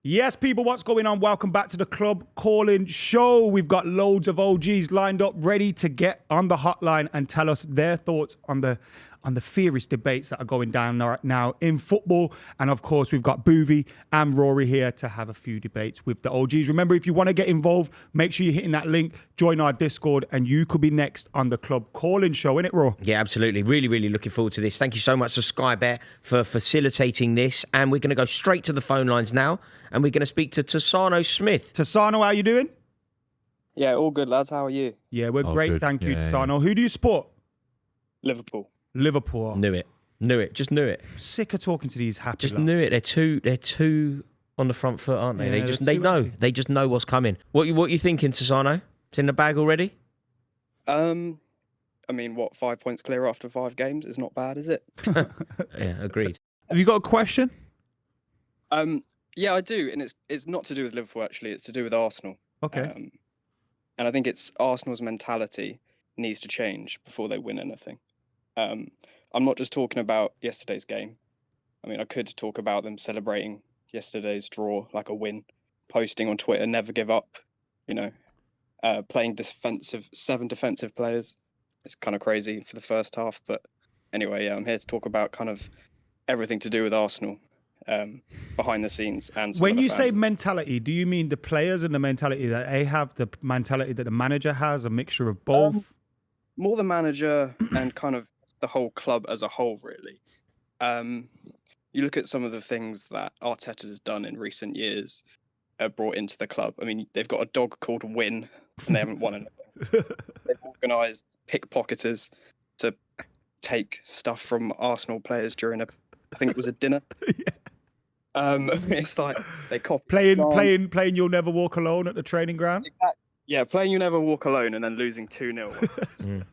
Yes, people, what's going on? Welcome back to the Club Calling Show. We've got loads of OGs lined up, ready to get on the hotline and tell us their thoughts on the fierce debates that are going down right now in football. And of course, we've got Buvey and Rory here to have a few debates with the OGs. Remember, if you want to get involved, make sure you're hitting that link, join our Discord, and you could be next on the Club Calling Show, innit, Ro? Yeah, absolutely. Really, really looking forward to this. Thank you so much to Sky Bet for facilitating this. And we're going to go straight to the phone lines now, and we're going to speak to Tassano Smith. Tassano, how you doing? Yeah, all good, lads. How are you? Yeah, we're great. Good. Thank you, Yeah, Tassano. Who do you support? Liverpool. Liverpool. Knew it. Just knew it. Sick of talking to these happy Just lot. knew it. They're too on the front foot, aren't they? Yeah, they know. happy. They just know what's coming. What you thinking, Tassano? It's in the bag already? I mean, 5 points clear after 5 games is not bad, is it? Yeah, agreed. Have you got a question? Yeah, I do, and it's not to do with Liverpool actually. It's to do with Arsenal. Okay. And I think it's Arsenal's mentality needs to change before they win anything. I'm not just talking about yesterday's game. I mean, I could talk about them celebrating yesterday's draw like a win, posting on Twitter, never give up, playing 7 defensive players. It's kind of crazy for the first half. But anyway, I'm here to talk about kind of everything to do with Arsenal behind the scenes. And When you say mentality, do you mean the players and the mentality that they have, the mentality that the manager has, a mixture of both? More the manager and kind of the whole club as a whole, really. You look at some of the things that Arteta has done in recent years, brought into the club. I mean, they've got a dog called Win, and they haven't won anything. They've organised pickpocketers to take stuff from Arsenal players during I think it was a dinner. It's like they copy Playing You'll Never Walk Alone at the training ground. Exactly. Yeah, playing You Never Walk Alone and then losing 2-0.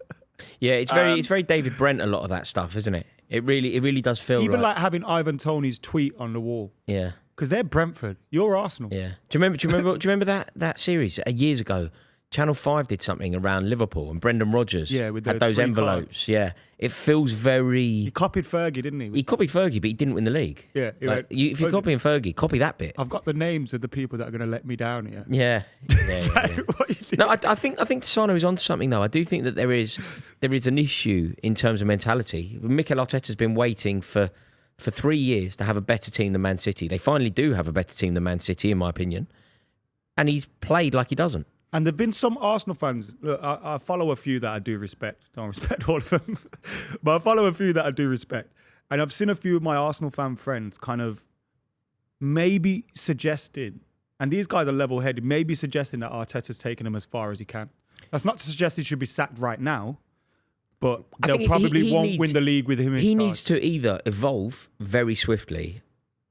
Yeah, it's very David Brent, a lot of that stuff, isn't it? It really does feel Even right. like having Ivan Toney's tweet on the wall. Yeah. Because they're Brentford. You're Arsenal. Yeah. Do you remember that series years ago? Channel 5 did something around Liverpool and Brendan Rodgers with had the those 3 envelopes. cards. Yeah. It feels very... He copied Fergie, didn't he? He copied Fergie, but he didn't win the league. Yeah. If you're copying Fergie, copy that bit. I've got the names of the people that are going to let me down here. Yeah. No, I think Tassano is onto something though. I do think that there is an issue in terms of mentality. Mikel Arteta's been waiting for 3 years to have a better team than Man City. They finally do have a better team than Man City, in my opinion. And he's played like he doesn't. And there've been some Arsenal fans. Look, I follow a few that I do respect. Don't respect all of them, but I follow a few that I do respect. And I've seen a few of my Arsenal fan friends kind of maybe suggesting, and these guys are level-headed, maybe suggesting that Arteta's taking them as far as he can. That's not to suggest he should be sacked right now, but they'll probably won't win the league with him in charge. He needs to either evolve very swiftly,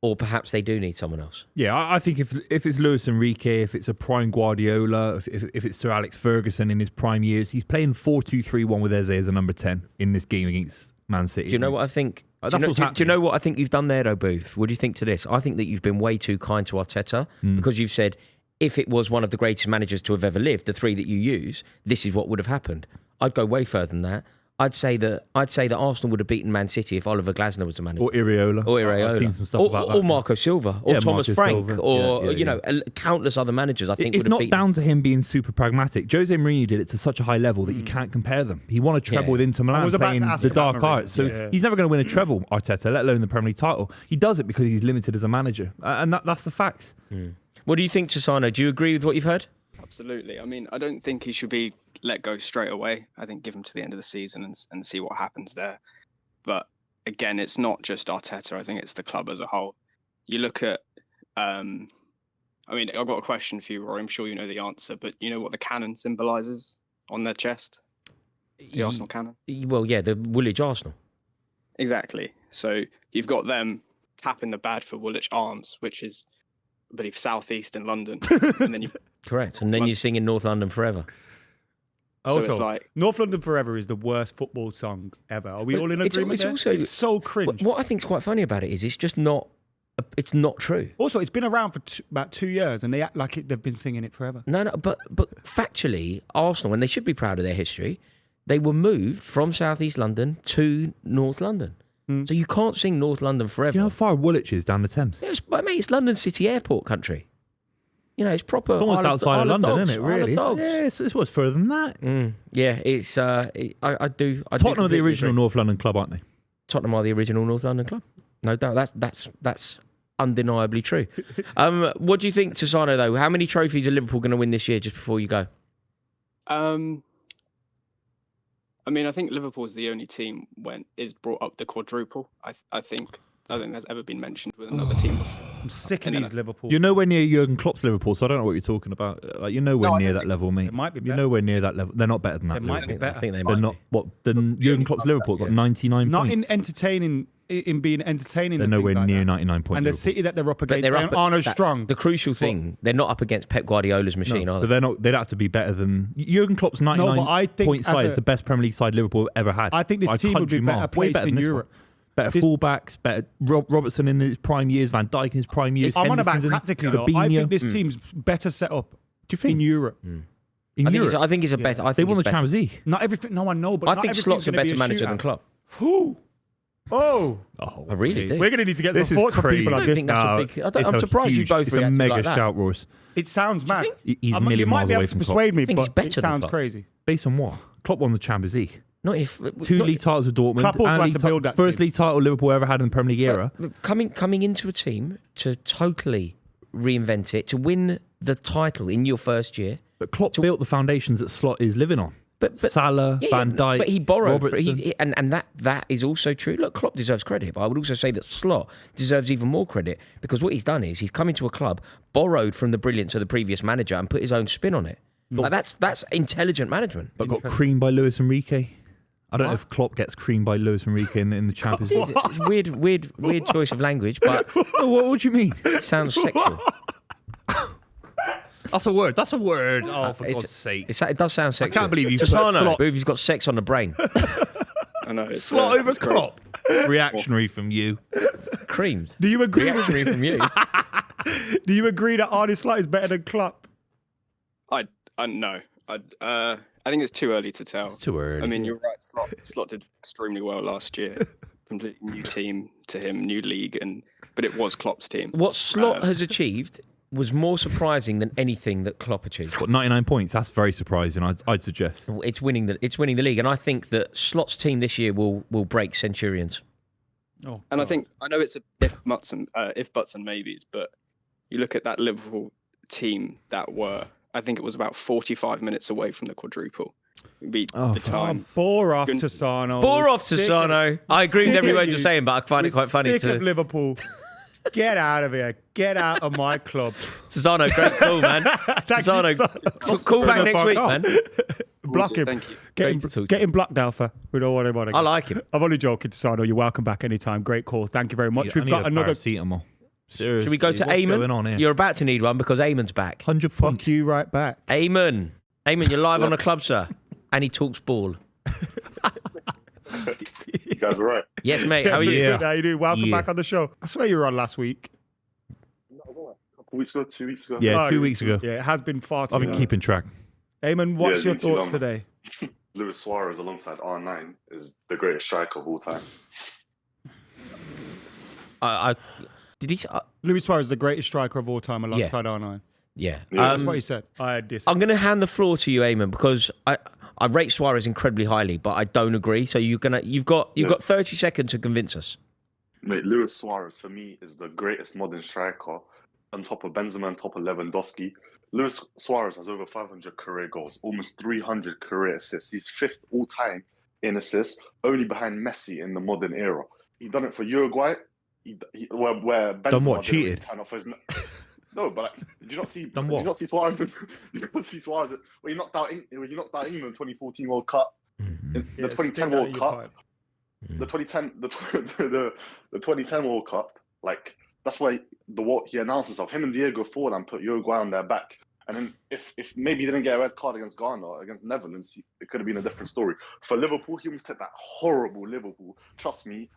or perhaps they do need someone else. Yeah, I think if it's Luis Enrique, if it's a prime Guardiola, if it's Sir Alex Ferguson in his prime years, he's playing 4-2-3-1 with Eze as a number 10 in this game against Man City. Do you know what I think? Do you know what I think you've done there, though, Booth? What do you think to this? I think that you've been way too kind to Arteta because you've said, if it was one of the greatest managers to have ever lived, the 3 that you use, this is what would have happened. I'd go way further than that. I'd say that Arsenal would have beaten Man City if Oliver Glasner was the manager. Or Iraola. I've seen some stuff about that. Or Marco Silva. Or Thomas Marco Frank. Silva. Or, countless other managers, I think, it's would have not beaten. down to him being super pragmatic. Jose Mourinho did it to such a high level that you can't compare them. He won a treble with Inter Milan playing the dark arts. So he's never going to win a treble, Arteta, let alone the Premier League title. He does it because he's limited as a manager. And that's the facts. What do you think, Tassano? Do you agree with what you've heard? Absolutely. I mean, I don't think he should be let go straight away. I think give him to the end of the season and see what happens there. But again, it's not just Arteta. I think it's the club as a whole. You look at, I mean, I've got a question for you, Rory. I'm sure you know the answer, but you know what the cannon symbolises on their chest? The Arsenal cannon? Well, yeah, the Woolwich Arsenal. Exactly. So you've got them tapping the Badford Woolwich Arms, which is, I believe, southeast in London. And then you Correct. And then you're singing North London Forever. Also, so it's like, North London Forever is the worst football song ever. Are we all in agreement? It's there? also It's so cringe. What I think is quite funny about it is it's just not. It's not true. Also, it's been around for about 2 years, and they act like they've been singing it forever. No, but factually, Arsenal, and they should be proud of their history, they were moved from South East London to North London. So you can't sing North London forever. Do you know how far Woolwich is down the Thames? Mate, it's London City Airport country. It's proper. It's almost outside of London, isn't it? Really? Yeah, it's what's further than that. Yeah, it's. I do. Tottenham are the original North London club, aren't they? Tottenham are the original North London club. No doubt. That's undeniably true. What do you think, Tosano? Though, how many trophies are Liverpool going to win this year? Just before you go. I think Liverpool is the only team when is brought up the quadruple. I think that's ever been mentioned with another team before. I'm sick of these Liverpool. You're nowhere near Jurgen Klopp's Liverpool, so I don't know what you're talking about. You're nowhere near that level, mate. It might be better. You're nowhere near that level. They're not better than that. It might be better. I think they They're might not. be. What? Then Jurgen Klopp's Liverpool's got 99 Not points. in being entertaining. They're nowhere near 99 points. And the City that they're up against aren't as strong. The crucial thing, they're not up against Pep Guardiola's machine, are so they? they're not. They'd have to be better than Jurgen Klopp's 99 point side is the best Premier League side Liverpool ever had. I think this team would be better placed in Europe. Better fullbacks, better Robertson in his prime years, Van Dijk in his prime years. I'm on about tactically though. I think this team's better set up. Do you think in Europe? I think it's a better. They won the Champions League. Not everything. No, I know, but I think Slot's a better manager than Klopp. Who? I really do. We're going to need to get some thoughts from people on this. I'm surprised you both reacted like that. It's a mega shout, Ross. It sounds mad. He's a million miles away from Klopp. You might be able to persuade me, but it sounds crazy. Based on what? Klopp won the Champions League. Two not league titles with Dortmund. Klopp also had to build that first team. league title Liverpool ever had in the Premier League era. Coming into a team to totally reinvent it, to win the title in your first year. But Klopp built the foundations that Slot is living on. But Salah, Van Dijk, but he borrowed, Robertson. and that is also true. Look, Klopp deserves credit, but I would also say that Slot deserves even more credit because what he's done is he's come into a club, borrowed from the brilliance of the previous manager, and put his own spin on it. Like that's intelligent management. But got creamed by Luis Enrique. I don't know if Klopp gets creamed by Luis Enrique in the Champions League. It's weird choice of language, but what do you mean? It sounds sexual. That's a word. Oh, for God's sake! It does sound sexual. I can't believe you. Buvey's got sex on the brain. I know. Slot over Klopp. Reactionary from you. Creamed. Do you agree? Reactionary from you. Do you agree that Arne Slot is better than Klopp? No. I think it's too early to tell. It's too early. I mean, you're right. Slot did extremely well last year. Completely new team to him, new league, but it was Klopp's team. What Slot has achieved was more surprising than anything that Klopp achieved. Got 99 points. That's very surprising. I'd suggest it's winning the league, and I think that Slot's team this year will break Centurions. Oh, and God. I know it's a if buts and maybes, but you look at that Liverpool team that were. I think it was about 45 minutes away from the quadruple. The time. Bore off Tosano. I agree with every word you're saying, but I find it quite funny sick of Liverpool. Get out of here. Get out of my club. Tosano, great call, man. Tosano, call back next week, man. Block him. Thank you. Get him blocked, Alpha. We don't want him on again. I like him. I'm only joking, Tosano. You're welcome back anytime. Great call. Thank you very much. We've got another paracetamol. Seriously, should we go to Eamon? You're about to need one because Eamon's back. 100 Fuck you right back. Eamon, you're live on the club, sir. And he talks ball. You guys are right. Yes, mate. How are you? Good. How you doing? Welcome back on the show. I swear you were on last week. A couple weeks ago, 2 weeks ago. Yeah, 2 weeks ago. Yeah, it has been far too long. I've been keeping track. Eamon, what's your thoughts today? Luis Suarez alongside R9 is the greatest striker of all time. Did he? Luis Suarez is the greatest striker of all time alongside R9. Yeah. That's what he said. I disagree. I'm going to hand the floor to you, Eamon, because I rate Suarez incredibly highly, but I don't agree. So you've got 30 seconds to convince us. Mate, Luis Suarez for me is the greatest modern striker, on top of Benzema, on top of Lewandowski. Luis Suarez has over 500 career goals, almost 300 career assists. He's fifth all time in assists, only behind Messi in the modern era. He done it for Uruguay. Where Benzema done what? Cheated? No, but did you not see? Done what? Did you not see Suarez? Did you not see Suarez when he knocked out England in the 2014 World Cup, the 2010 World Cup, the 2010 World Cup? Like that's why he announced himself. Him and Diego Forlan put Uruguay on their back. And then if maybe he didn't get a red card against Ghana, against Netherlands, it could have been a different story. For Liverpool, he almost took that horrible Liverpool. Trust me.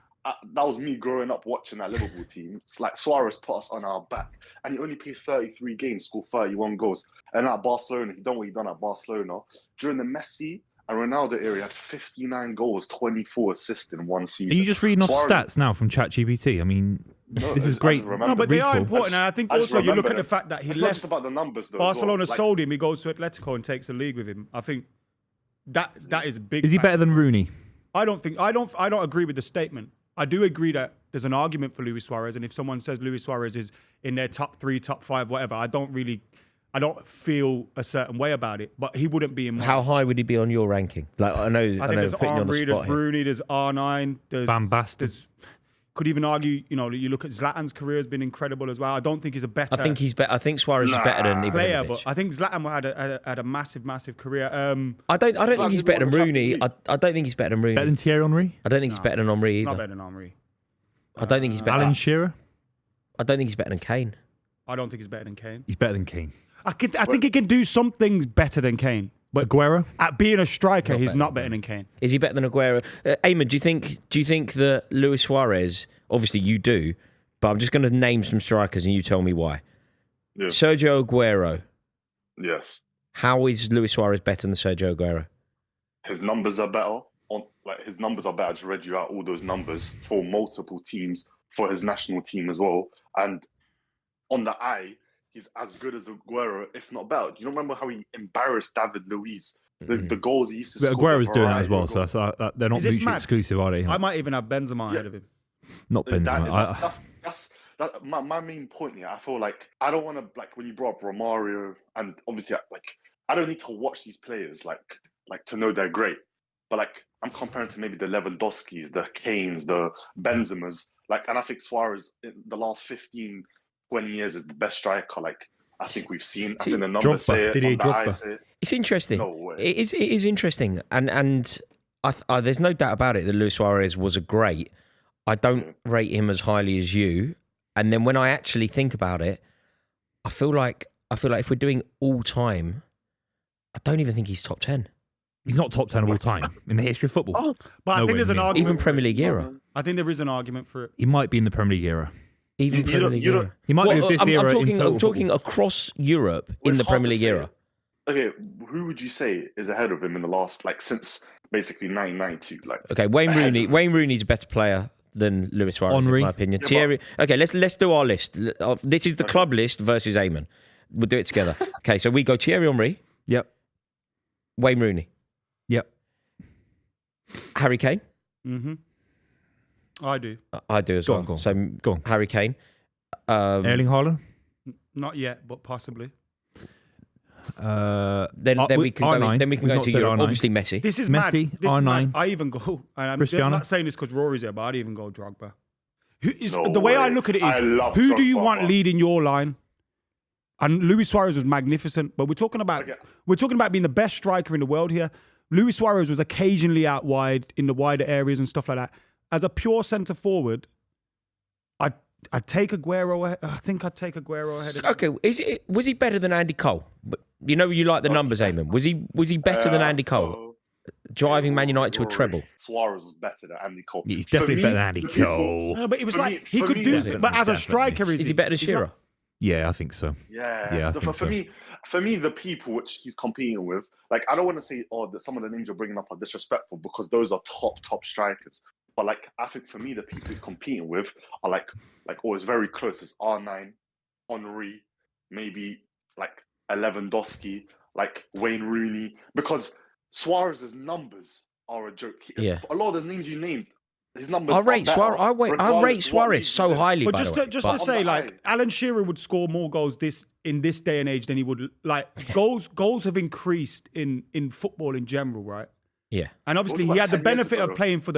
That was me growing up watching that Liverpool team. It's like Suarez put us on our back, and he only played 33 games, scored 31 goals. And at Barcelona, he done what he done at Barcelona. During the Messi And Ronaldo era had 59 goals, 24 assists in one season. Are you just reading off stats now from ChatGPT? I mean, this is great. No, but they are important. And I think also you look at the fact that he left. Not just about the numbers, though. Barcelona sold him. He goes to Atletico and takes the league with him. I think that is big. Is he better than Rooney? I don't agree with the statement. I do agree that there's an argument for Luis Suarez, and if someone says Luis Suarez is in their top 3, top 5, whatever, I don't feel a certain way about it. But he wouldn't be in my. How high would he be on your ranking? Like I think there's putting you on the Henry, spot there's here. Rooney, there's R9, there's Van Basten. Could even argue, you look at Zlatan's career has been incredible as well. I don't think he's a better. I think he's better. I think Suarez is better than Ibrahimovic. Player, but I think Zlatan had a massive career. I don't think he's better than Rooney. I don't think he's better than Rooney. Better than Thierry Henry? I don't think he's better than Henry either. Not better than Henry. I don't think he's better. Alan Shearer? I don't think he's better than Kane. I don't think he's better than Kane. He's better than Kane. I think he can do some things better than Kane. But Aguero? At being a striker, he's not better than Kane. Is he better than Aguero? Eamon, do you think that Luis Suarez? Obviously, you do, but I'm just going to name some strikers and you tell me why. Yeah. Sergio Aguero. Yes. How is Luis Suarez better than Sergio Aguero? His numbers are better. His numbers are better. I just read you out all those numbers for multiple teams, for his national team as well. And on the eye, he's as good as Aguero, if not better. You don't remember how he embarrassed David Luiz? The goals he used to score. Aguero's doing that as well, so they're not mutually exclusive, are they? I might even have Benzema ahead of him. Not Benzema. That's my main point here. I feel like I don't want to, like, when you brought up Romario, and obviously, like, I don't need to watch these players like to know they're great. But like, I'm comparing to maybe the Lewandowskis, the Kanes, the Benzemas, like, and I think Suarez in the last 15, 20 years is the best striker. Like, I think we've seen. I think the numbers say it. On the eyes say it. It's interesting. No way. It is interesting, and there's no doubt about it that Luis Suarez was a great. I don't rate him as highly as you. And then when I actually think about it, I feel like if we're doing all time, I don't even think he's top 10. He's not top 10 of all time in the history of football. Oh, but I think there's an argument. Even Premier League era. I think there is an argument for it. He might be in the Premier League era. Even Premier League era. He might be in this era. I'm talking across Europe in the Premier League era. Okay, who would you say is ahead of him in the last, like, since basically 1992? Like, okay, Wayne Rooney. Wayne Rooney's a better player than Luis Suarez, in my opinion. Yeah, Thierry. Okay, let's do our list. This is the club list versus Eamon. We'll do it together. Okay, so we go Thierry Henry. Yep. Wayne Rooney. Yep. Harry Kane. Mm-hmm. I do. I do as well. Go on. So go on. Harry Kane. Erling Haaland. Not yet, but possibly. Then we can R9. Then we can go to Europe. R9. Obviously Messi. This is Messi, mad. This R9. is mad. I even go. And I'm not saying this because Rory's there, but I'd even go Drogba. The way I look at it is, who do you want leading your line? And Luis Suarez was magnificent, but we're talking about being the best striker in the world here. Luis Suarez was occasionally out wide in the wider areas and stuff like that. As a pure centre forward, I'd take Aguero. I think I'd take Aguero ahead of him. Okay, was he better than Andy Cole? But you know you like the numbers, Eamon. Was he better than Andy Cole? Driving Man United to a treble. Suarez was better than Andy Cole. He's definitely better than Andy Cole. No, but it was like he could do things. But as a striker, is he better than Shearer? Yeah, I think so. Yeah, for me, the people which he's competing with, like, I don't want to say, some of the names you're bringing up are disrespectful because those are top strikers. But like, I think for me, the people he's competing with are like it's very close. It's R9, Henry, maybe like Lewandowski, like Wayne Rooney, because Suarez's numbers are a joke. Yeah. A lot of those names you named, his numbers. I rate Suarez so highly. But just to say, like, Alan Shearer would score more goals in this day and age than he would. Like, goals have increased in football in general, right? Yeah. And obviously, he had the benefit of playing for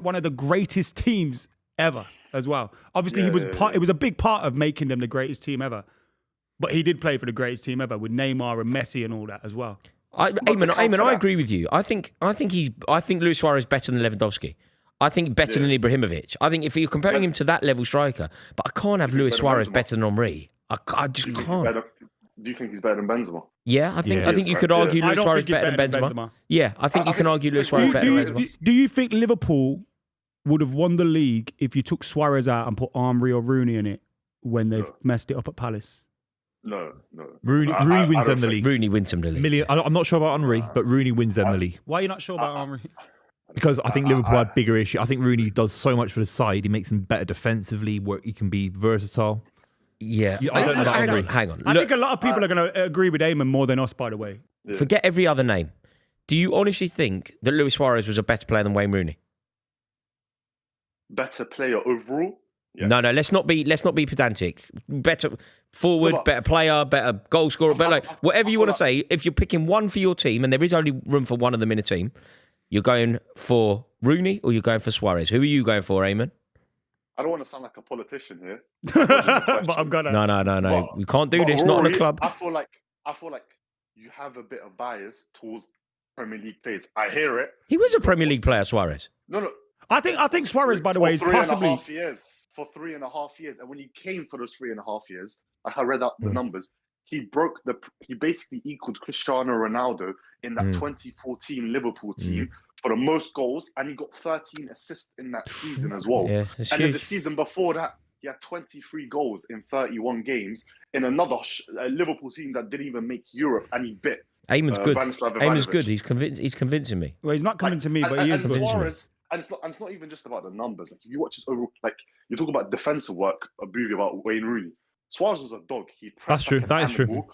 one of the greatest teams ever as well. Obviously, it was a big part of making them the greatest team ever. But he did play for the greatest team ever with Neymar and Messi and all that as well. Eamon, I agree with you. I think Luis Suarez is better than Lewandowski. I think better than Ibrahimovic. I think if you're comparing him to that level striker, but I can't have Luis Suarez better than Henry. I just can't. Do you think he's better than Benzema? Yeah, I think you could argue Luis Suarez better than Benzema. Yeah, I think you can argue Luis Suarez better than Benzema. Do you think Liverpool would have won the league if you took Suarez out and put Henry or Rooney in it when they've messed it up at Palace? No. Rooney wins them the league. Rooney wins them the league. I'm not sure about Henry, but Rooney wins them the league. Why are you not sure about Henry? Because I think Liverpool had bigger issue. I think Rooney does so much for the side. He makes them better defensively. He can be versatile. Yeah. I don't know about Henry. Hang on. I think a lot of people are going to agree with Eamon more than us, by the way. Yeah. Forget every other name. Do you honestly think that Luis Suarez was a better player than Wayne Rooney? Better player overall? Yes. No. Let's not be pedantic. Better forward, better player, better goal scorer, better whatever you want to say. If you're picking one for your team, and there is only room for one of them in a team, you're going for Rooney or you're going for Suarez. Who are you going for, Eamon? I don't want to sound like a politician here, but I'm gonna. No. You can't do this. Rory, not on a club. I feel like you have a bit of bias towards Premier League players. I hear it. He was a Premier League player, Suarez. No. I think Suarez, by the way, is possibly for 3.5 years, and when he came for those 3.5 years, I read out the numbers. He basically equaled Cristiano Ronaldo in that 2014 Liverpool team for the most goals, and he got 13 assists in that season as well. Yeah, and in the season before that, he had 23 goals in 31 games in another Liverpool team that didn't even make Europe, and he bit. Eamon's good. Eamon's good. He's convincing me. Well, he's not convincing me, but he is convincing me. And it's not even just about the numbers. Like if you watch his overall, like you talk about defensive work, a Buvey about Wayne Rooney. Suarez was a dog. That's true. That is true.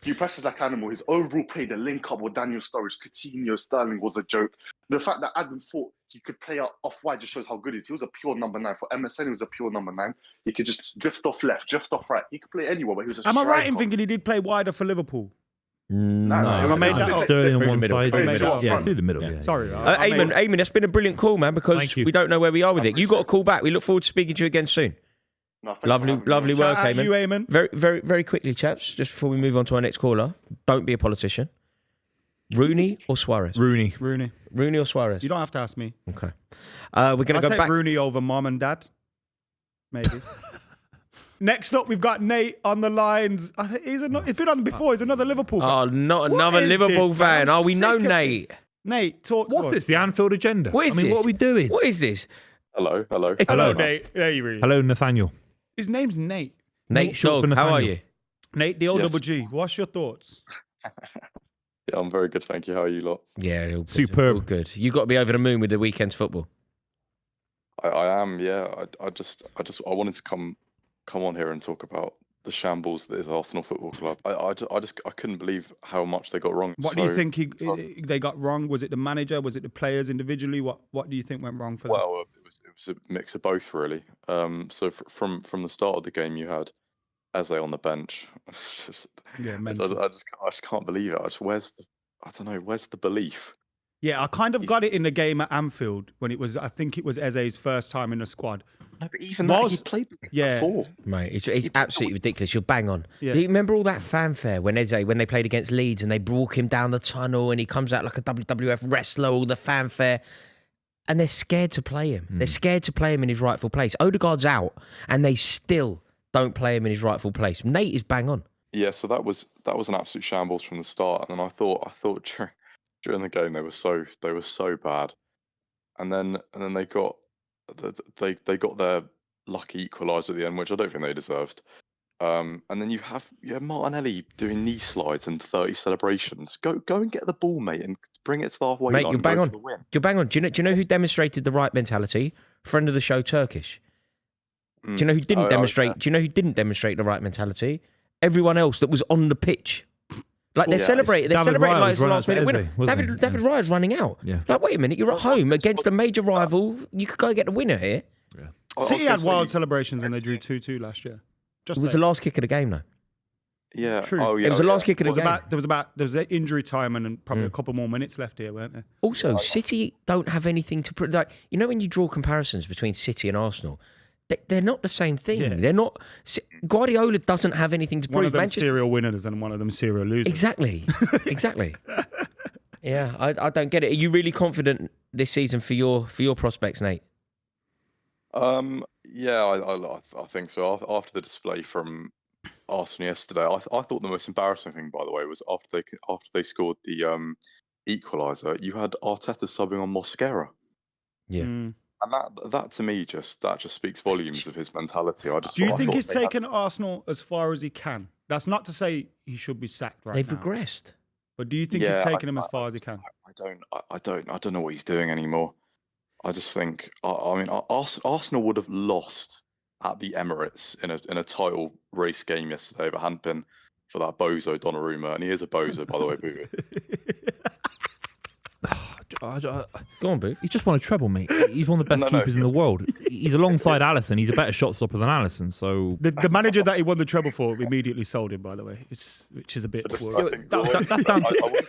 He presses like animal. His overall play, the link up with Daniel Sturridge, Coutinho, Sterling was a joke. The fact that Adam thought he could play out off wide just shows how good he is. He was a pure number 9. For MSN, he was a pure number 9. He could just drift off left, drift off right. He could play anywhere, but he was a Am I right in thinking he did play wider for Liverpool? No. I made that up. Sterling on one side. Yeah, through the middle. Yeah. Sorry. Eamon, that's been a brilliant call, man, because we don't know where we are with it. You got a call back. We look forward to speaking to you again soon. No, lovely work, Eamon. You, Eamon. Very, very, very quickly, chaps, just before we move on to our next caller, don't be a politician. Rooney or Suarez? Rooney or Suarez? You don't have to ask me. Okay. We're going to go take back. Rooney over mom and dad. Maybe. Next up, we've got Nate on the lines. He's been on before. He's another Liverpool fan. Oh, not another Liverpool fan. Oh, we know Nate. Nate, talk to us. What's this? The Anfield agenda? What is this? What are we doing? What is this? Hello. Hello, Nate. There you are. Hello, Nathaniel. His name's Nate. Nate Dog, how are you? Nate, the old double G. What's your thoughts? Yeah, I'm very good, thank you. How are you lot? Yeah, all good. Superb. All good. You got to be over the moon with the weekend's football. I am, yeah. I wanted to come on here and talk about the shambles that is Arsenal Football Club. I couldn't believe how much they got wrong. What do you think they got wrong? Was it the manager? Was it the players individually? What do you think went wrong for them? Well, it was a mix of both, really. So from the start of the game, you had Eze on the bench. I just can't believe it. Where's the belief? Yeah, I kind of got it in the game at Anfield when I think it was Eze's first time in the squad. No, but even that, he played before. Mate, it's absolutely ridiculous. You're bang on. Yeah. You remember all that fanfare when they played against Leeds and they walk him down the tunnel and he comes out like a WWF wrestler, all the fanfare. And they're scared to play him. They're scared to play him in his rightful place. Odegaard's out and they still don't play him in his rightful place. Nate is bang on. Yeah, so that was an absolute shambles from the start. And then I thought during the game they were so bad, and then they got their lucky equaliser at the end, which I don't think they deserved. And then you have Martinelli doing knee slides and 30 celebrations. Go and get the ball, mate, and bring it to the halfway line. Mate, you're bang on. You're bang on. Do you know who demonstrated the right mentality? Friend of the show, Turkish. Do you know who didn't demonstrate? Okay. Do you know who didn't demonstrate the right mentality? Everyone else that was on the pitch. Like they're celebrating like it's the last minute winner. David Raya's running out. Yeah. Like, wait a minute, you're at home against a major rival. You could go get the winner here. Yeah. City had wild celebrations when they drew 2-2 last year. It was the last kick of the game, though. Yeah. True. Oh, yeah. It was the last kick of the game. There was injury time and probably a couple more minutes left here, weren't there? Also, City don't have anything to prove. Like, you know, when you draw comparisons between City and Arsenal, they're not the same thing. Yeah. They're not. Guardiola doesn't have anything to prove. One of them serial winners and one of them serial losers. Exactly. Yeah, I don't get it. Are you really confident this season for your prospects, Nate? Yeah, I think so. After the display from Arsenal yesterday, I thought the most embarrassing thing, by the way, was after they scored the equaliser, you had Arteta subbing on Mosquera. Yeah. And that to me just speaks volumes of his mentality. Do you think he's taken Arsenal as far as he can? That's not to say he should be sacked right They've now. regressed. But do you think he's taking him as far as he can? I don't know what he's doing anymore. I just think, I mean, Arsenal would have lost at the Emirates in a title race game yesterday if it hadn't been for that bozo Donnarumma, and he is a bozo, by the way, Buvey. Go on, Booth. He's just won a treble, mate. He's one of the best keepers in the world. He's alongside Alisson. He's a better shot stopper than Alisson. So the manager that he won the treble for immediately sold him, by the way. Which is a bit. That's down to.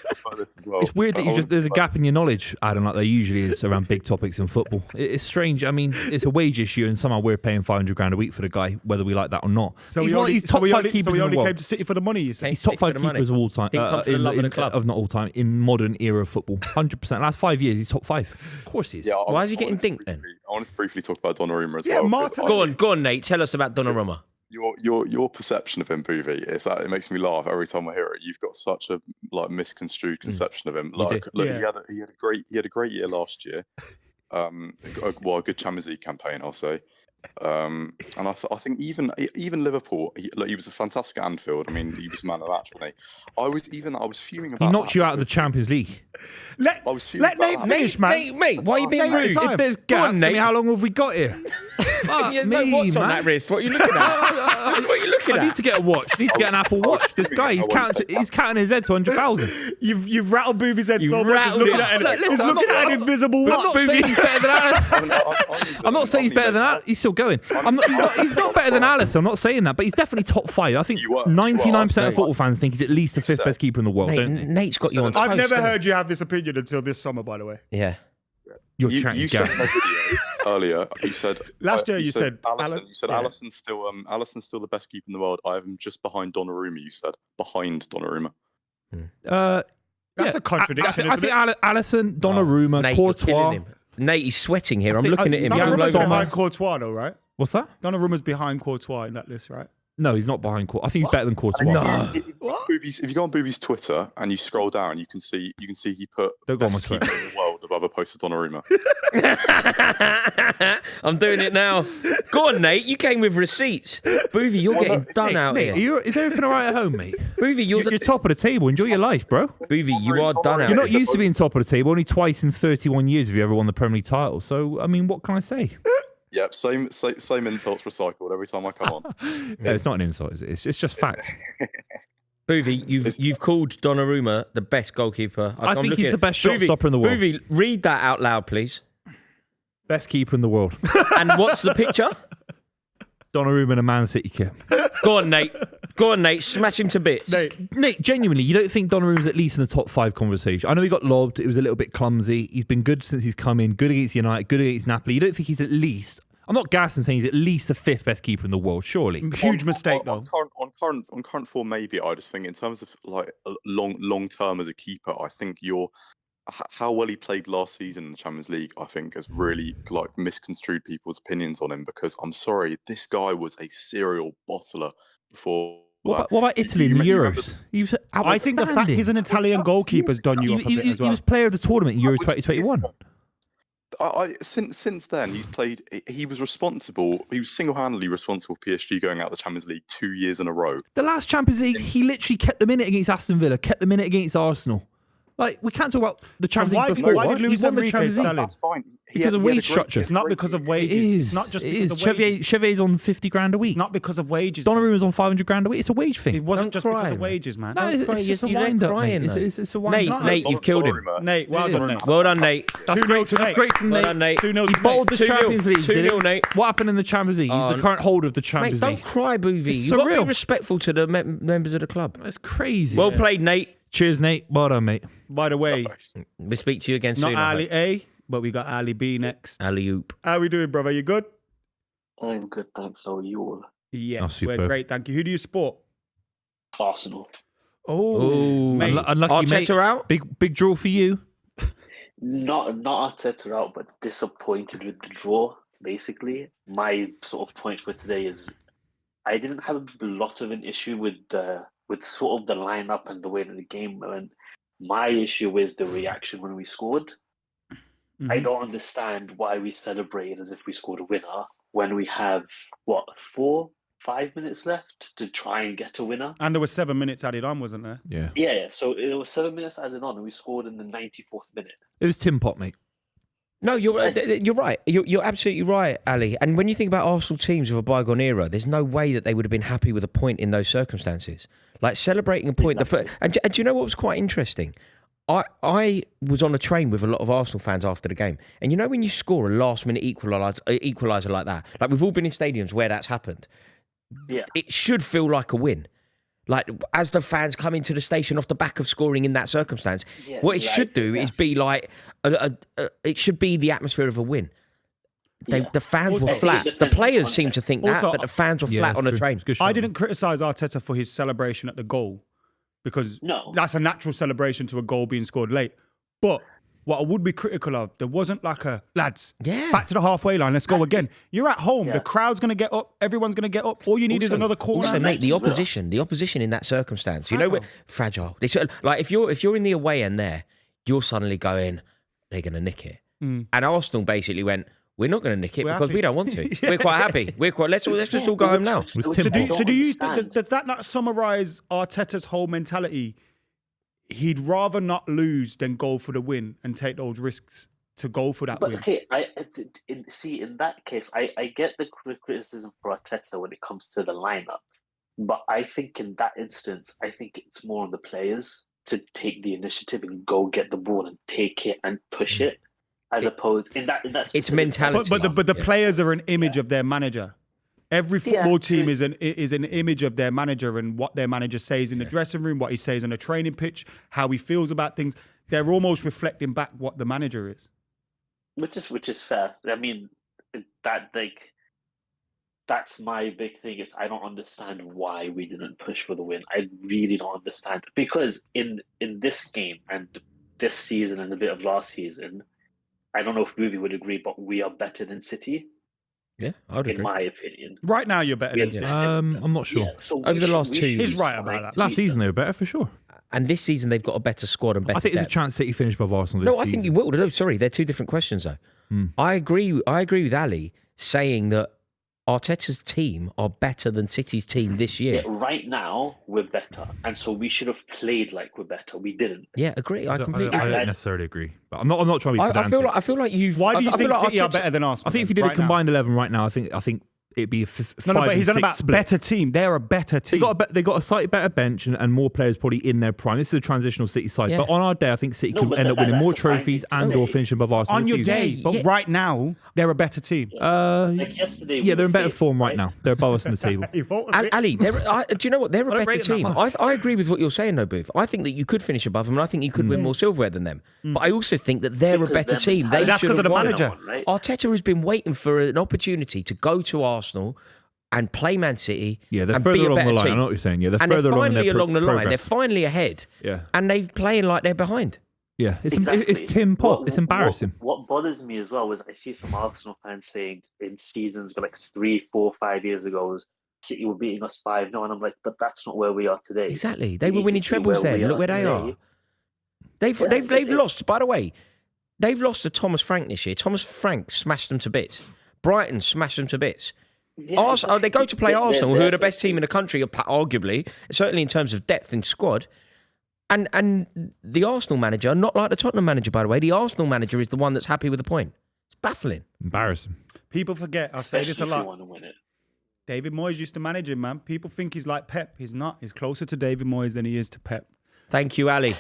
It's weird that there's a gap in your knowledge, Adam, like there usually is around big topics in football. It's strange. I mean, it's a wage issue, and somehow we're paying $500,000 a week for the guy, whether we like that or not. So he's top 5 keepers in the world. Came to City for the money. You say he's top 5 keepers of all time. Of not all time in modern era of football. 100%. Last 5 years, he's top 5. Of course he is. Yeah, why is he getting dinked then? I wanted to briefly talk about Donnarumma as well. Martin. Go on, Nate. Tell us about Donnarumma. Your perception of him, Buvey, is that it makes me laugh every time I hear it. You've got such a misconstrued conception of him. Like, look, he had a great year last year. A good Champions League campaign, I'll say. And I think even Liverpool, he was a fantastic at Anfield. I mean, he was man of the match, wasn't he? I was fuming about. He knocked you out of the Champions League. Let Nate finish, man. Mate, why are you being rude? If there's gaps, Nate, how long have we got here? No watch on that wrist. What are you looking at? I need to get a watch. I need to get an Apple Watch. This guy, he's counting his head to 100,000. You've rattled Booby's head so much. He's looking at an invisible watch. I'm not saying he's better than Alisson. I'm not saying he's better than Alisson. He's still going. He's not better than Alisson. I'm not saying that, but he's definitely top 5. I think 99% of football fans think he's at least the 5th best keeper in the world. Nate's got you on toast. I've never heard you have this opinion until this summer, by the way. Yeah. You said in a video earlier. You said last year. You said Alisson's still the best keeper in the world. I have him just behind Donnarumma. You said behind Donnarumma. That's a contradiction. I think Alisson, Donnarumma, Courtois. Nate, he's sweating here. I'm looking at him. Donnarumma's behind Courtois, though, right? What's that? Donnarumma's behind Courtois in that list, right? No, he's not behind Courtois. I think he's better than Courtois. No. If you go on Booby's Twitter and you scroll down, you can see he put best keeper in the world above a post of Donnarumma. I'm doing it now. Go on, Nate. You came with receipts. Buvey, you're getting done out here. Is everything all right at home, mate? Buvey, you're top of the table. Enjoy your life, bro. Buvey, you are done out. You're not used to being top of the table. Only twice in 31 years have you ever won the Premier League title. So, I mean, what can I say? Yep, same insults recycled every time I come on. Yeah, it's not an insult, is it? It's just fact. Buvey, you've called Donnarumma the best goalkeeper. I think he's the best shot stopper in the world. Buvey, read that out loud, please. Best keeper in the world. And what's the picture? Donnarumma in a Man City kit. Go on, Nate. Smash him to bits. Nate, genuinely, you don't think Donnarumma's at least in the top 5 conversation? I know he got lobbed. It was a little bit clumsy. He's been good since he's come in. Good against United. Good against Napoli. You don't think he's at least... I'm not gassing saying he's at least the 5th best keeper in the world, surely. Huge mistake, though. On current form, maybe. I just think in terms of like long term as a keeper, I think how well he played last season in the Champions League, I think, has really like misconstrued people's opinions on him. Because I'm sorry, this guy was a serial bottler before. What about Italy in the Euros? I think the fact he's an Italian goalkeeper has done you up a bit as well. He was player of the tournament in Euro 2021. Since then, he's played. He was responsible. He was single-handedly responsible for PSG going out of the Champions League 2 years in a row. The last Champions League, he literally kept them in it against Aston Villa, kept them in it against Arsenal. Like, we can't talk about the Champions League before. Why did Luis Enrique sell him? That's fine. Because of wage structure. It's not because of wages. It is. It's not just because of wages. Chevier's on 50 grand a week. It's not because of wages. Donnarumma's on 500 grand a week. It's a wage thing. It wasn't just because of wages, man. No, it's just a wind up, mate. It's a wind up. Nate, you've killed him. Nate, well done, Nate. Well done, Nate. That's great from Nate. Well done, Nate. 2-0 He bottled the Champions League. 2-0, Nate. What happened in the Champions League? He's the current holder of the Champions League. Mate, don't cry, Buvey. You've got to be respectful to the members of the club. That's crazy. Well played, Nate. Cheers, Nate. Well done, mate. By the way, we'll speak to you again soon. Not Ali A, but we got Ali B next. Ali Oop. How we doing, brother? You good? I'm good, thanks. How are you all? Yes, we're great, thank you. Who do you support? Arsenal. Oh, mate. Unlucky, mate. Arteta out? Big draw for you. Not Arteta out, but disappointed with the draw, basically. My sort of point for today is I didn't have a lot of an issue with sort of the lineup and the way that the game went. My issue is the reaction when we scored. Mm-hmm. I don't understand why we celebrated as if we scored a winner when we have, four 5 minutes left to try and get a winner. And there was 7 minutes added on, wasn't there? Yeah. Yeah, so it was 7 minutes added on, and we scored in the 94th minute. It was Tim Pot, mate. No, you're right. You're absolutely right, Ali. And when you think about Arsenal teams of a bygone era, there's no way that they would have been happy with a point in those circumstances. Like celebrating a point. Exactly. And do you know what was quite interesting? I was on a train with a lot of Arsenal fans after the game. And you know when you score a last-minute equaliser like that? Like we've all been in stadiums where that's happened. Yeah. It should feel like a win. Like, as the fans come into the station off the back of scoring in that circumstance, what it should do is be like, it should be the atmosphere of a win. The fans were flat. The players seem to think that, but the fans were flat on the train. I didn't criticise Arteta for his celebration at the goal because that's a natural celebration to a goal being scored late. But what I would be critical of, there wasn't like a, lads, back to the halfway line, let's go again. You're at home, the crowd's going to get up, everyone's going to get up. All you need is another corner. Also, mate, the opposition in that circumstance, you know, fragile. It's like if you're in the away end there, you're suddenly going, they're going to nick it. And Arsenal basically went, we're not going to nick it because we don't want to. We're quite happy. Let's just all go home now. So does that not summarise Arteta's whole mentality? He'd rather not lose than go for the win and take those risks to go for that win. Okay, in that case, I get the criticism for Arteta when it comes to the lineup, but I think in that instance, I think it's more on the players to take the initiative and go get the ball and take it and push it, as opposed in that. It's mentality. But the players are an image of their manager. Every football team is an image of their manager and what their manager says in the dressing room, what he says on the training pitch, how he feels about things. They're almost reflecting back what the manager is. Which is fair. I mean, that's my big thing. Is I don't understand why we didn't push for the win. I really don't understand, because in this game and this season and a bit of last season, I don't know if Buvey would agree, but we are better than City. Yeah, I would agree. In my opinion. Right now, you're better than City. I'm not sure. Yeah, so over the last 2 years. He's right about that. Last season, they were better for sure. And this season, they've got a better squad and better I think there's a chance City finish above Arsenal this season. I think you will. No, sorry, they're two different questions, though. I agree with Ali saying that Arteta's team are better than City's team this year. Yeah, right now, we're better. And so we should have played like we're better. We didn't. Yeah, agree. I completely agree. I don't necessarily agree. But I'm not trying to be pedantic. I feel like you've... Why do you think like City are better than Arsenal? I think if you did a combined 11 right now, I think it'd be a 5 but he's on about split. better team. They're a better team. They got a slightly better bench and more players probably in their prime. This is a transitional City side. Yeah. But on our day, I think City could end up winning more trophies or finishing above Arsenal. On your day, but right now, they're a better team. Like yesterday, they're in better form right now. They're above us in the table. Ali, do you know what? They're a better team. I agree with what you're saying, though, Booth. I think that you could finish above them, and I think you could win more silverware than them. But I also think that they're a better team. That's because of the manager. Right? Arteta has been waiting for an opportunity to go to Arsenal and play Man City. Yeah, they're and further be a along better the line. team. I know what you're saying. Yeah, they're and further they're finally along the line. progress. They're finally ahead. Yeah, and they're playing like they're behind. Yeah, it's Exactly. Tim Pot. It's embarrassing. What bothers me as well is I see some Arsenal fans saying in seasons like 3, 4, 5 years ago, City were beating us 5-0, and I'm like, but that's not where we are today. Exactly. They were winning trebles then. Look where they are. They've lost. By the way, they've lost to Thomas Frank this year. Thomas Frank smashed them to bits. Brighton smashed them to bits. Yeah, They go to play Arsenal, who are the best team in the country, arguably, certainly in terms of depth in squad. And the Arsenal manager, not like the Tottenham manager, by the way, the Arsenal manager is the one that's happy with the point. It's baffling. Embarrassing. People forget, I say this a lot. Want to win it. David Moyes used to manage him, man. People think he's like Pep. He's not. He's closer to David Moyes than he is to Pep. Thank you, Ali.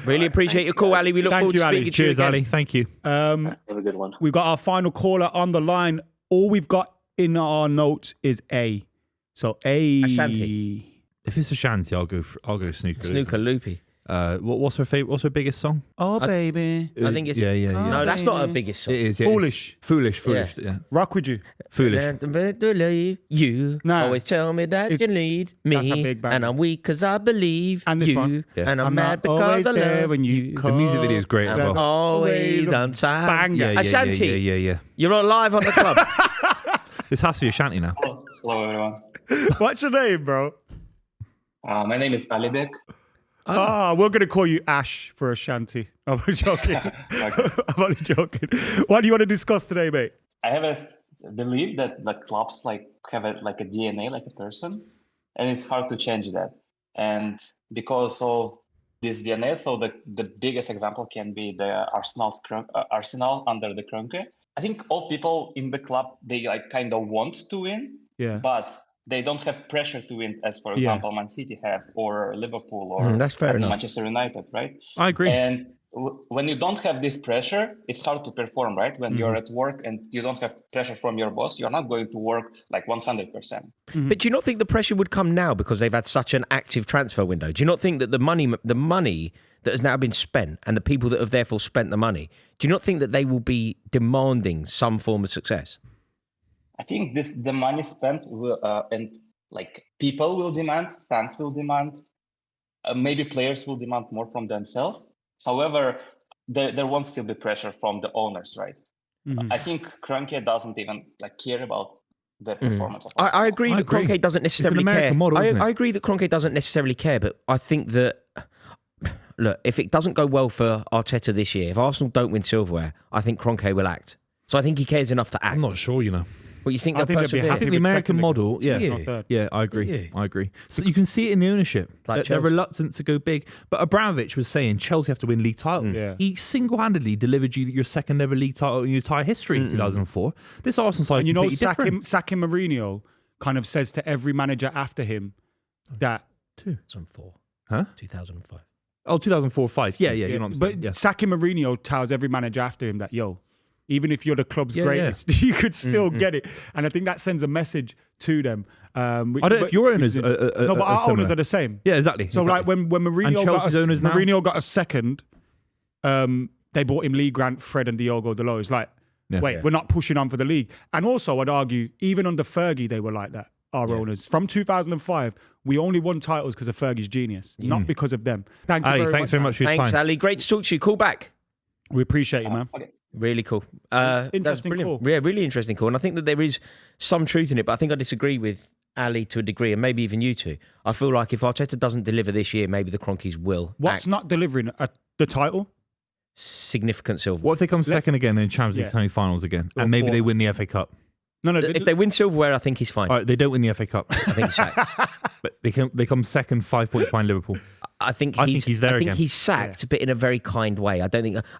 Really appreciate your call, Ali. We look forward to speaking to you Cheers, again. Ali. Thank you. Have a good one. We've got our final caller on the line. All we've got in our notes is A. So A. Ashanti. If it's Ashanti, I'll go Snooker. Snooker Loopy. What's her favorite? What's her biggest song? Oh, baby. I think it's... Yeah. No, that's not her biggest song. It is. Yeah, Foolish. Foolish. Yeah. Rock with you. Foolish. You always tell me that you need that's a me, big banger. and I'm weak because I believe And this you, one. Yeah. and I'm mad not because always I there love when you you. call. The music video is great as I'm well. always on time. Banger. Yeah, Ashanti, Yeah. you're on live on the club. This has to be Ashanti now. Hello, everyone. What's your name, bro? My name is Talibek. We're going to call you Ash for Ashanti. I'm only joking. I'm only joking. What do you want to discuss today, mate? I have a believe that the clubs like have a DNA, like a person, and it's hard to change that. And because of this DNA, so the biggest example can be the Arsenal under the Kroenke. I think all people in the club, they like kind of want to win, but they don't have pressure to win, as for example, Man City have, or Liverpool, or that's fair enough. Manchester United, right? I agree. And when you don't have this pressure, it's hard to perform, right? When you're at work and you don't have pressure from your boss, you're not going to work like 100%. But do you not think the pressure would come now because they've had such an active transfer window? Do you not think that the money that has now been spent and the people that have therefore spent the money, do you not think that they will be demanding some form of success? I think the money spent will, and like people will demand, fans will demand, maybe players will demand more from themselves. However, there won't still be pressure from the owners, right? I think Kroenke doesn't even care about the performance of I agree that Kroenke doesn't necessarily care. Model, I agree that Kroenke doesn't necessarily care, but I think that, look, if it doesn't go well for Arteta this year, if Arsenal don't win silverware, I think Kroenke will act. So I think he cares enough to act. I'm not sure, Well, you think I think the American model, I agree. So you can see it in the ownership. They're reluctant to go big. But Abramovich was saying Chelsea have to win league title. He single-handedly delivered you your second ever league title in your entire history in 2004. This Arsenal side, and sacking Mourinho kind of says to every manager after him that 2004, 2005. Oh, 2004-5. Yeah. You know what I'm saying? But sacking Mourinho tells every manager after him that even if you're the club's greatest, you could still get it. And I think that sends a message to them. I don't know if your owners no, but our owners are the same. Yeah, exactly. So like when Mourinho got a second, they bought him Lee Grant, Fred and Diogo Dalot. It's like, we're not pushing on for the league. And also I'd argue, even under Fergie, they were like that, our owners. From 2005, we only won titles because of Fergie's genius, not because of them. Thanks very much for your time. Thanks, Ali. Great to talk to you. Call back. We appreciate you, man. Okay. Really cool. Interesting call. Yeah, really interesting call. And I think that there is some truth in it, but I think I disagree with Ali to a degree, and maybe even you two. I feel like if Arteta doesn't deliver this year, maybe the Kroenkes will. What's not delivering? The title? Significant silver. What if they come second again in Champions League semi-finals again, and maybe they win the FA Cup? No. If they win silverware, I think he's fine. All right, they don't win the FA Cup. I think he's sacked. But they come second, 5 points behind Liverpool. I think he's there again. I think he's sacked, but in a very kind way. I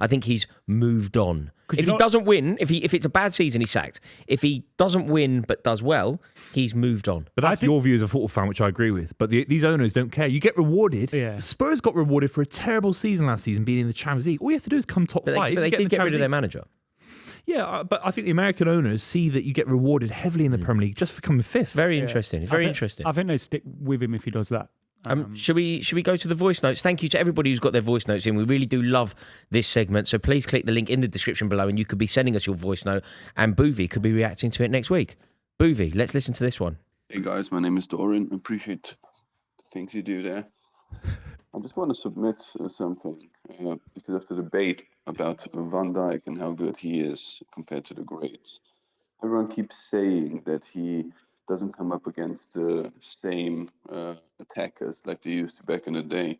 think he's moved on. If he doesn't win, if it's a bad season, he's sacked. If he doesn't win but does well, he's moved on. But that's your view as a football fan, which I agree with. But these owners don't care. You get rewarded. Yeah. Spurs got rewarded for a terrible season last season, being in the Champions League. All you have to do is come top 5. But they did get rid of their manager. Yeah, but I think the American owners see that you get rewarded heavily in the Premier League just for coming fifth. Very interesting. Very interesting. I think they stick with him if he does that. Should we go to the voice notes? Thank you to everybody who's got their voice notes in. We really do love this segment. So please click the link in the description below and you could be sending us your voice note and Buvey could be reacting to it next week. Buvey, let's listen to this one. Hey guys, my name is Doran. I appreciate the things you do there. I just want to submit something because of the debate about Van Dijk and how good he is compared to the greats. Everyone keeps saying that he doesn't come up against the same attackers like they used to back in the day,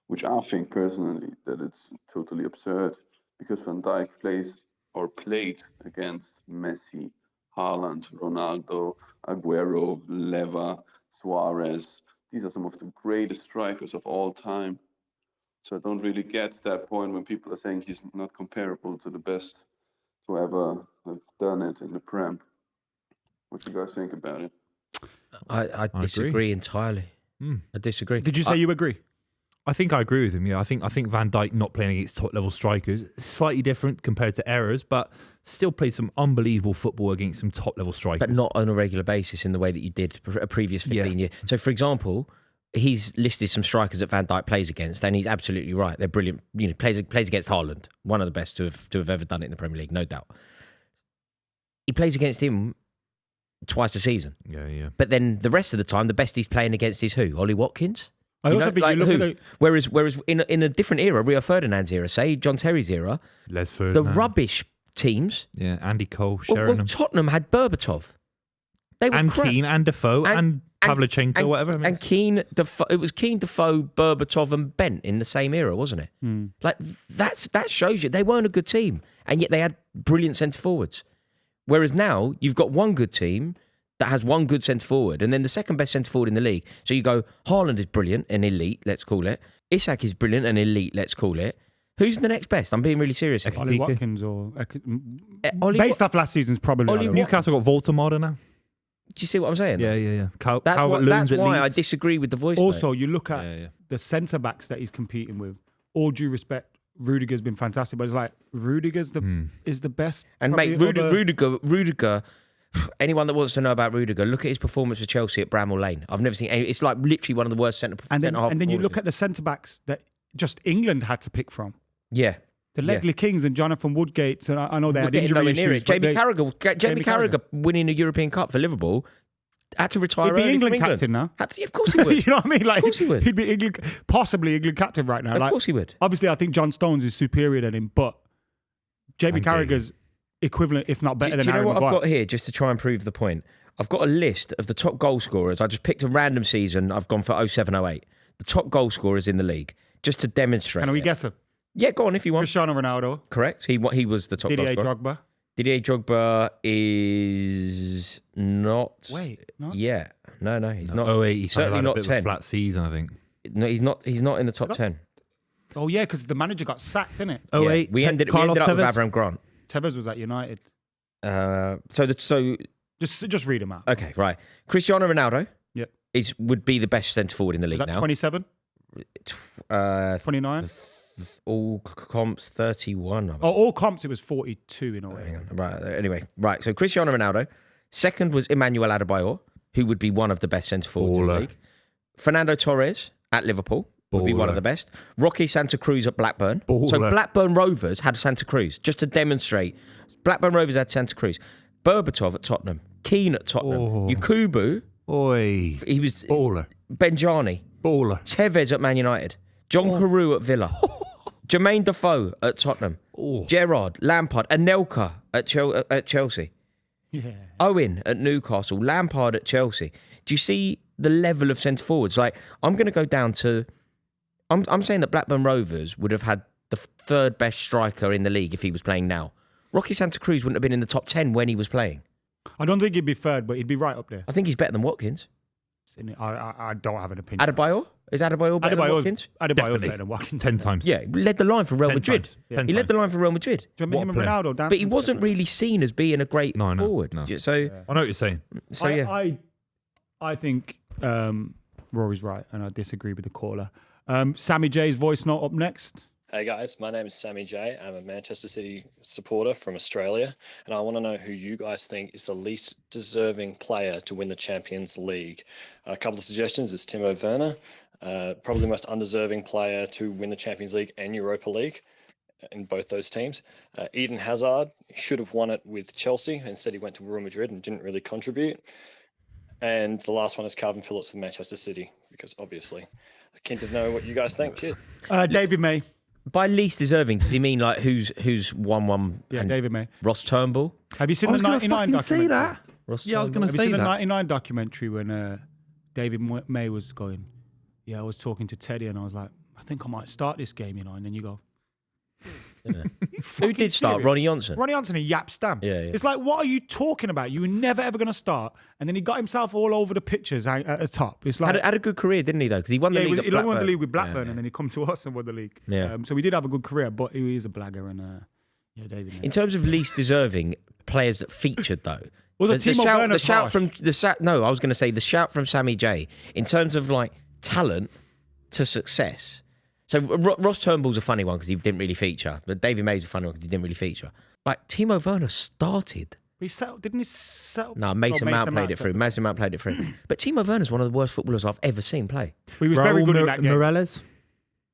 which I think personally that it's totally absurd because Van Dijk played against Messi, Haaland, Ronaldo, Aguero, Leva, Suarez. These are some of the greatest strikers of all time. So I don't really get that point when people are saying he's not comparable to the best to ever have done it in the Prem. What do you guys think about it? I disagree entirely. I disagree. Did you say you agree? I think I agree with him. Yeah, I think Van Dijk not playing against top level strikers slightly different compared to errors, but still played some unbelievable football against some top level strikers. But not on a regular basis in the way that you did a previous 15 years. So, for example, he's listed some strikers that Van Dijk plays against, and he's absolutely right. They're brilliant. You know, plays against Haaland, one of the best to have ever done it in the Premier League, no doubt. He plays against him twice a season. Yeah. But then the rest of the time, the best he's playing against is who? Ollie Watkins? I also think you look at Whereas in a different era, Rio Ferdinand's era, say John Terry's era, Les Ferdinand, the rubbish teams. Yeah, Andy Cole, Sheringham. Well, Tottenham had Berbatov. They were Keane and Defoe and Pavlyuchenko, whatever. And Keane, Defoe. It was Keane, Defoe, Berbatov, and Bent in the same era, wasn't it? Like that shows you they weren't a good team, and yet they had brilliant centre forwards. Whereas now you've got one good team that has one good centre forward, and then the second best centre forward in the league. So you go, Haaland is brilliant and elite, let's call it. Isak is brilliant and elite, let's call it. Who's the next best? I'm being really serious. Ollie Watkins or based off last season's probably. Newcastle got Voltemada now. Do you see what I'm saying? Yeah. That's why I disagree with the voice. Also, you look at the centre backs that he's competing with. All due respect, Rudiger's been fantastic, but it's like Rudiger's is the best. And mate, Rudiger. Anyone that wants to know about Rudiger, look at his performance for Chelsea at Bramall Lane. I've never seen any. It's like literally one of the worst centre half. And then you look at the centre backs that just England had to pick from. Yeah. The Ledley Kings and Jonathan Woodgates, and I know they had injury issues. Jamie Carragher winning a European Cup for Liverpool had to retire early. He'd be England captain now. Of course he would. You know what I mean? Like, of course he would. He'd be possibly England captain right now. Of course he would. Obviously, I think John Stones is superior than him, but Jamie Carragher's equivalent, if not better than Harry Maguire. Do you know what I've got here, just to try and prove the point? I've got a list of the top goal scorers. I just picked a random season. I've gone for 07-08. The top goal scorers in the league, just to demonstrate. Can we guess them? Yeah, go on if you want. Cristiano Ronaldo. Correct. He was the top goal scorer. Drogba. Didier Drogba is not. Wait, not? Yeah. No, he's not. 08, he's certainly not 10. Flat season, I think. No, he's not. He's not in the top 10. Oh yeah, because the manager got sacked, didn't it? 08. We ended up with Avram Grant. Tevez was at United. Just read him out. Okay, right. Cristiano Ronaldo. Yep. Would be the best centre forward in the league now. Is that 27? 29? All comps 31. All comps it was 42 in a way. Right. Anyway, right. So Cristiano Ronaldo. Second was Emmanuel Adebayor, who would be one of the best centre forwards in the league. Fernando Torres at Liverpool would be one of the best. Rocky Santa Cruz at Blackburn. So Blackburn Rovers had Santa Cruz, just to demonstrate. Blackburn Rovers had Santa Cruz. Berbatov at Tottenham. Keane at Tottenham. Yakubu. Oi. He was baller. Benjani. Baller. Tevez at Man United. John Carew at Villa. Jermaine Defoe at Tottenham. Gerrard, Lampard, Anelka at Chelsea. Yeah. Owen at Newcastle. Lampard at Chelsea. Do you see the level of centre forwards? Like, I'm going to go down to... I'm saying that Blackburn Rovers would have had the third best striker in the league if he was playing now. Rocky Santa Cruz wouldn't have been in the top 10 when he was playing. I don't think he'd be third, but he'd be right up there. I think he's better than Watkins. I don't have an opinion. Adebayor? Is Adebayor better than Watkins? Adebayor better than Watkins. 10 times. Yeah, he led the line for Real Madrid. He led the line for Real Madrid. Do you remember him and Ronaldo? But he wasn't really seen as being a great forward. No. So I know what you're saying. So yeah. I think Rory's right, and I disagree with the caller. Sammy J's voice note up next. Hey guys, my name is Sammy J. I'm a Manchester City supporter from Australia, and I want to know who you guys think is the least deserving player to win the Champions League. A couple of suggestions is Timo Werner, probably the most undeserving player to win the Champions League and Europa League in both those teams. Eden Hazard should have won it with Chelsea. Instead, he went to Real Madrid and didn't really contribute. And the last one is Calvin Phillips with Manchester City, because obviously, I'm keen to know what you guys think. Cheers. David May. By least deserving, does he mean like who's won one? Yeah, David May. Ross Turnbull. Have you seen the 99 documentary? Say that. I was going to say that. Have you seen the 99 documentary when David May was going, I was talking to Teddy and I was like, I think I might start this game, and then you go... Yeah. Who did start? Ronnie Johnson. Ronnie Johnson and Yap Stam. Yeah. It's like, what are you talking about? You were never ever going to start, and then he got himself all over the pictures at the top. It's like had a good career, didn't he? Though, because he won the league. He won the league with Blackburn, and then he come to us and won the league. Yeah. So he did have a good career, but he is a blagger, and David. In terms of least deserving players that featured, though. Well, the shout from I was going to say the shout from Sammy J. In terms of like talent to success. So Ross Turnbull's a funny one because he didn't really feature. But David May's a funny one because he didn't really feature. Like, Timo Werner started. Didn't he settle? No, Mason Mount played it through. Mason Mount played it through. But Timo Werner's one of the worst footballers I've ever seen play. He was very good in that game. Morelos?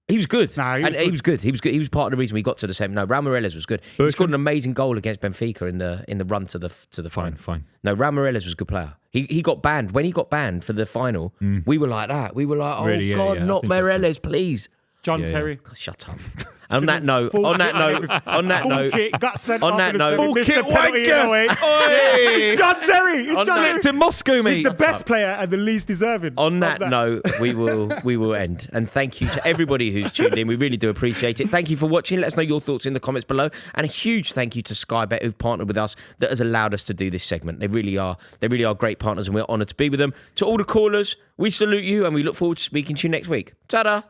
He was good. Nah, he was good. He was good. He was part of the reason we got to the semi. No, Raul Morelos was good. He scored an amazing goal against Benfica in the run to the final. Fine. No, Raul Morelos was a good player. He got banned. When he got banned for the final, we were like that. We were like, oh, really, God, not Morelos, please. John Terry. Shut up. On that note, John Terry, slipped in Moscow, mate. He's the best player and the least deserving. On that note, we will end. And thank you to everybody who's tuned in. We really do appreciate it. Thank you for watching. Let us know your thoughts in the comments below. And a huge thank you to Sky Bet, who've partnered with us, that has allowed us to do this segment. They really are great partners, and we're honoured to be with them. To all the callers, we salute you, and we look forward to speaking to you next week. Ta-da!